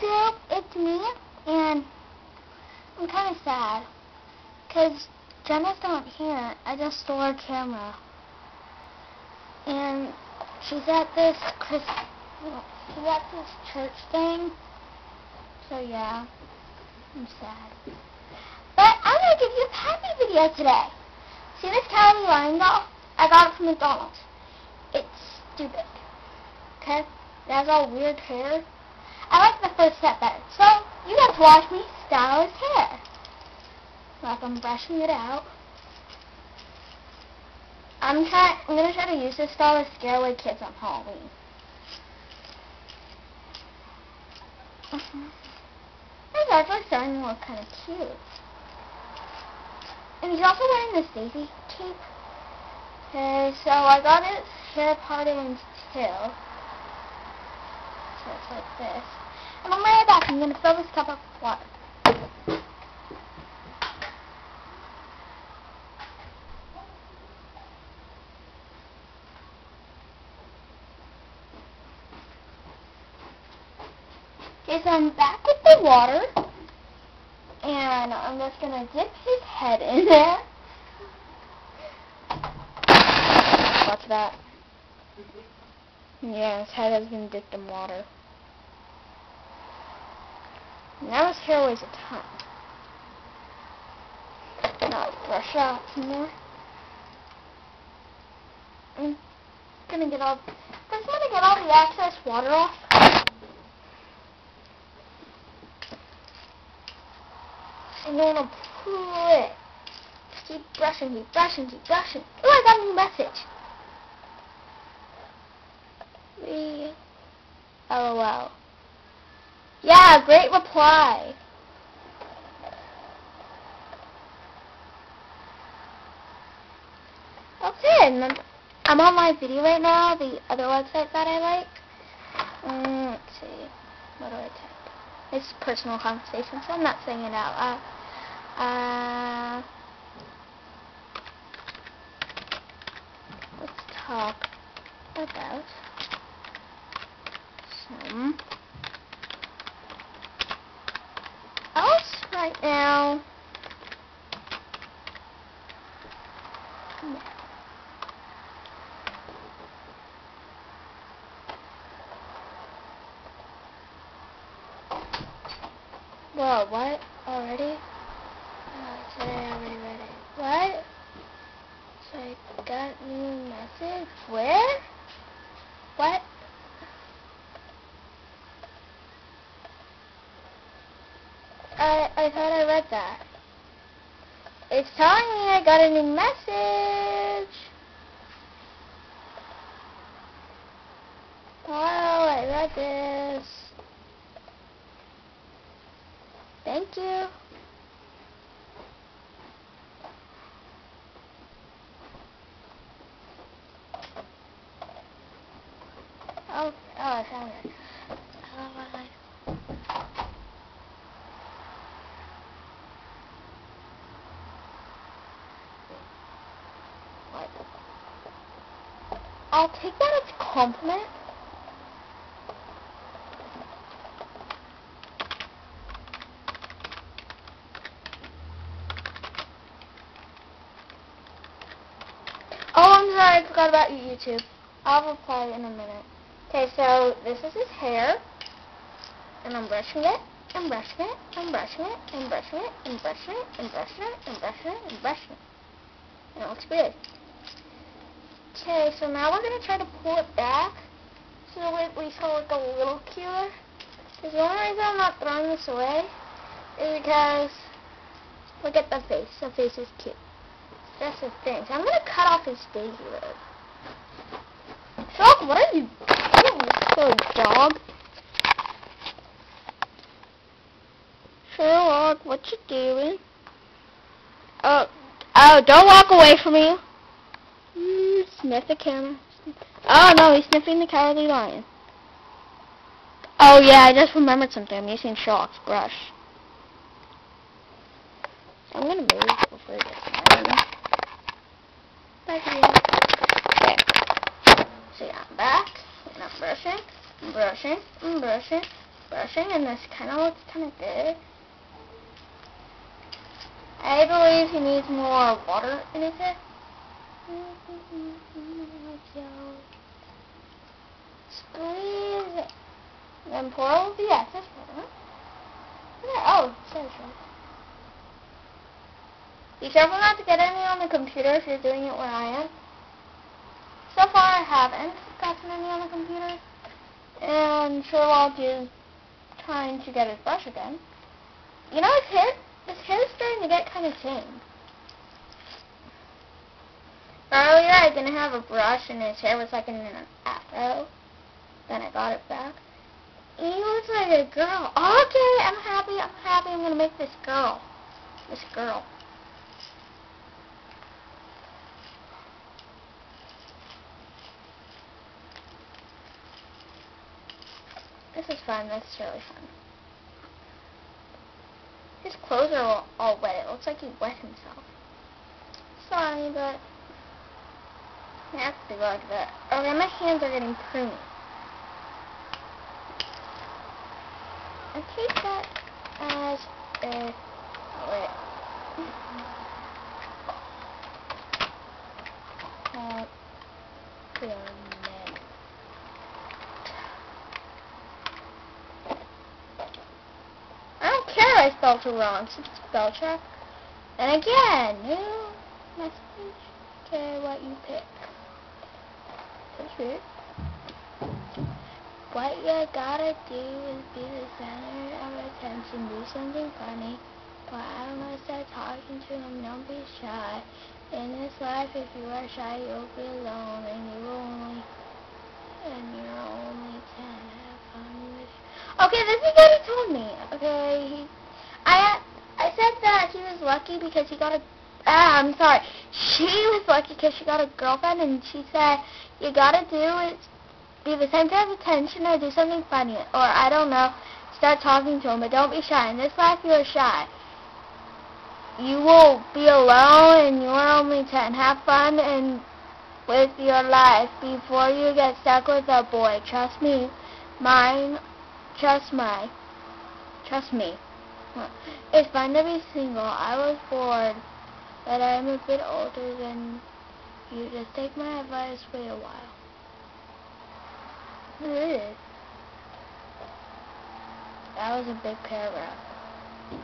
YouTube, it's me, and I'm kind of sad, because Jenna's not here. I just stole her camera, and she's at this church thing, so yeah, I'm sad. But I'm going to give you a happy video today. See this Cali Lion doll? I got it from McDonald's. It's stupid, okay? It has all weird hair. I like the first set better. So, you get to watch me style his hair. Like I'm brushing it out. I'm going to try to use this style to scare away kids on Halloween. It's actually starting to look kind of cute. And he's also wearing this daisy cape. Okay, so I got his hair parted in two. So it's like this. And on my way back, I'm going to fill this cup up with water. Okay, so I'm back with the water. And I'm just going to dip his head in there. Watch that. Yeah, his head has been dipped in water. Now his hair weighs a ton. Now I brush out some more. I'm gonna get all the excess water off. I'm gonna pull it. Just keep brushing, keep brushing, keep brushing. Oh, I got a new message. LOL. Yeah, great reply. Okay, I'm on my video right now, the other website that I like. Let's see. What do I type? It's personal conversation, so I'm not saying it out loud. Let's talk about some else right now. Whoa, what? Already? Oh, today I already read it. What? So I got a new message? Where? What? I thought I read that. It's telling me I got a new message. Wow, I read this. Thank you. Oh, I found it. What? I'll take that as a compliment. Oh, I'm sorry, I forgot about you, YouTube. I'll reply in a minute. Okay, so this is his hair, and I'm brushing it, and brushing it, and brushing it, and brushing it, and brushing it, and brushing it, and brushing it, and brushing it. And it looks good. Okay, so now we're going to try to pull it back, so it least will look a little cuter. Because the only reason I'm not throwing this away is because, look at the face. The face is cute. That's the thing. So I'm going to cut off his daisy robe. Sherlock, what are you doing, little dog? Sherlock, what you doing? Oh, don't walk away from me. Sniff the camera. Oh, no, he's sniffing the Cowardly Lion. Oh, yeah, I just remembered something. I'm using Sherlock's brush. I'm going to move before it gets mine. Bye, okay. So, yeah, I'm back. And I'm brushing, brushing, brushing, brushing, and this kind of looks kind of good. I believe he needs more water in his hair. Squeeze. Then pour all the excess water. Oh, sorry. Be careful not to get any on the computer if you're doing it where I am. So far I haven't gotten any on the computer. And Sherlock is trying to get his brush again. You know, his hair's starting to get kind of thin. Earlier I didn't have a brush and his hair was like in an afro. Then I got it back. He looks like a girl. Okay, I'm happy. I'm going to make this girl. This girl. This is fun. This is really fun. His clothes are all wet. It looks like he wet himself. Sorry, but I have to go like that. Okay, my hands are getting pruny. I take that as a... Oh, wait. I don't care if I spelled it wrong. It's spell check. And again, new message. Okay, what you pick. That's weird. What you gotta do is be the center of attention, do something funny. But I don't know, start talking to him, don't be shy. In this life, if you are shy, you'll be alone, and you're only 10. Have fun with. Okay, this is what he told me. Okay, I said that he was lucky because he got a. I'm sorry. She was lucky because she got a girlfriend, and she said you gotta do is be the center of attention or do something funny, or I don't know, start talking to him, but don't be shy. In this life, you're shy. You will be alone, and you're only 10. Have fun and with your life before you get stuck with a boy. Trust me. Trust me. It's fun to be single. I was bored, but I'm a bit older than you. Just take my advice. Wait a while. That was a big paragraph.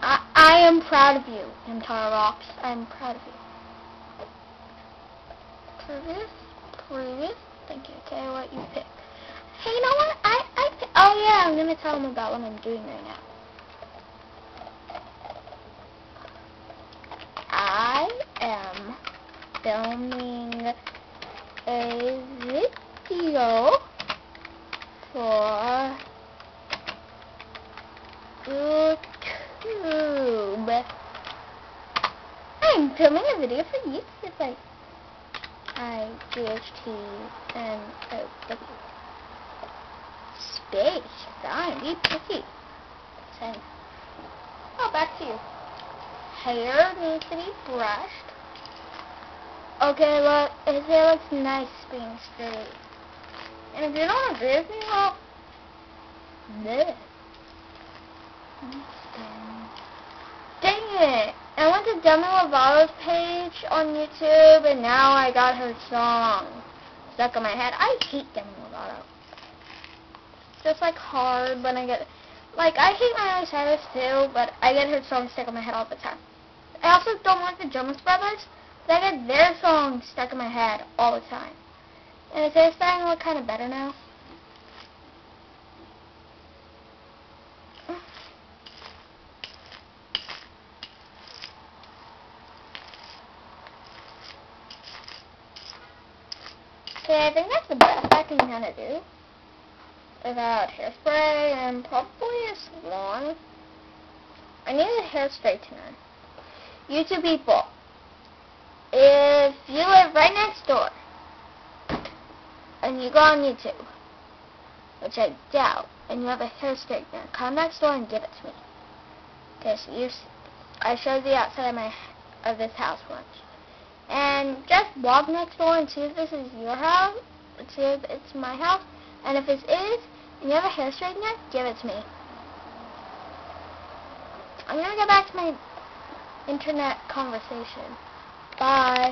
I am proud of you, Hamtaro Rocks. I am proud of you. Previous. Thank you. Okay, what you pick. Hey, you know what? Oh yeah, I'm gonna tell him about what I'm doing right now. I am filming a video for YouTube. I'm filming a video for YouTube, like IGHTNOW. Space. Fine, be picky. Same. Oh, back to you. Hair needs to be brushed. Okay, look, his hair looks nice being straight. And if you don't agree with me, well, this. Dang it! I went to Demi Lovato's page on YouTube, and now I got her song stuck in my head. I hate Demi Lovato. It's just like hard when I get, like, I hate Miley Cyrus too, but I get her song stuck in my head all the time. I also don't like the Jonas Brothers, but I get their song stuck in my head all the time. And his hair's starting to look kind of better now. Okay, I think that's the best I can kind of do without hairspray and probably a salon. I need a hair straightener. YouTube people, if you live right next door and you go on YouTube, which I doubt, and you have a hair straightener, come next door and give it to me. Okay, so I showed the outside of this house once. And just walk next door and see if this is your house, see if it's my house, and if it is, and you have a hair straightener, give it to me. I'm gonna get back to my internet conversation. Bye.